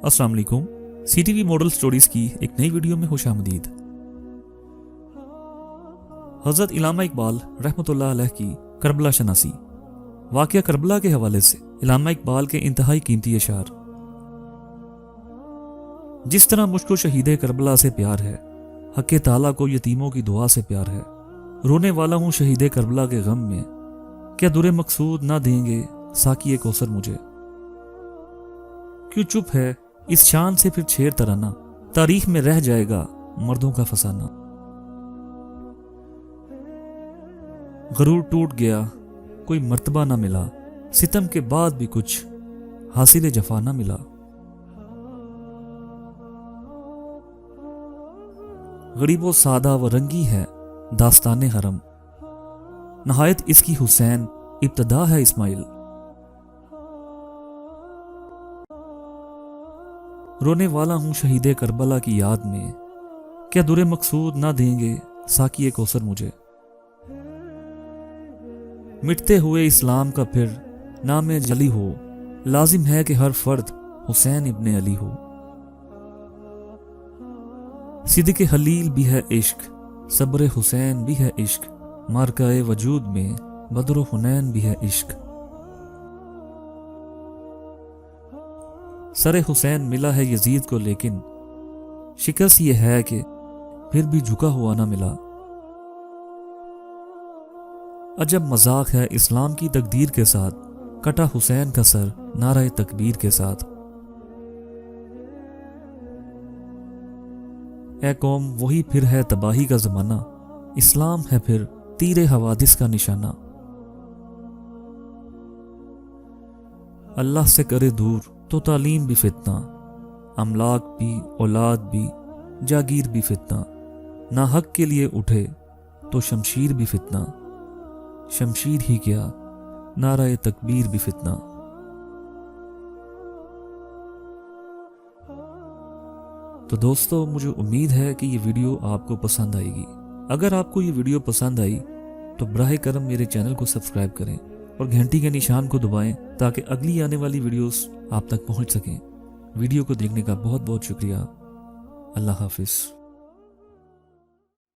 अस्सलाम वालेकुम। CTV model stories की एक नई वीडियो में खुशामदीद। हज़रत इलामा इकबाल रहमतुल्लाह अलैह की करबला शनासी। वाक़या करबला के हवाले से इलामा इकबाल के इंतहाई कीमती अशार। जिस तरह मुझको शहीद करबला से प्यार है, हक़ ताला को यतीमों की दुआ से प्यार है। रोने वाला हूँ शहीद करबला के गम में, क्या दुरे मकसूद ना देंगे साकी कौसर मुझे। क्यों चुप है इस शान से फिर छेड़ तराना, तारीख में रह जाएगा मर्दों का फसाना। गरूर टूट गया कोई मर्तबा ना मिला, सितम के बाद भी कुछ हासिल जफा ना मिला। गरीबो सादा व रंगी है दास्ताने हरम, नहायत इसकी हुसैन इब्तदा है इस्माइल। रोने वाला हूं शहीद करबला की याद में, क्या दुरे मकसूद ना देंगे साकी कौसर मुझे। मिटते हुए इस्लाम का फिर नाम जली हो, लाजिम है कि हर फर्द हुसैन इब्ने अली हो। सिद्क़े हलील भी है इश्क, सब्र हुसैन भी है इश्क, मार्काए वजूद में बदर हुनैन भी है इश्क। सरे हुसैन मिला है यजीद को, लेकिन शिकस्त यह है कि फिर भी झुका हुआ ना मिला। अजब मजाक है इस्लाम की तकदीर के साथ, कटा हुसैन का सर नाराए तकबीर के साथ। ए कौम वही फिर है तबाही का जमाना, इस्लाम है फिर तीरे हवादिस का निशाना। अल्लाह से करे दूर तो तालीम भी फितना, अमलाक भी औलाद भी जागीर भी फितना। ना हक के लिए उठे तो शमशीर भी फितना, शमशीर ही क्या नाराए तकबीर भी फितना। तो दोस्तों, मुझे उम्मीद है कि ये वीडियो आपको पसंद आएगी। अगर आपको ये वीडियो पसंद आई तो बराह करम मेरे चैनल को सब्सक्राइब करें और घंटी के निशान को दबाएं ताकि अगली आने वाली वीडियोस आप तक पहुंच सकें। वीडियो को देखने का बहुत बहुत शुक्रिया। अल्लाह हाफिज़।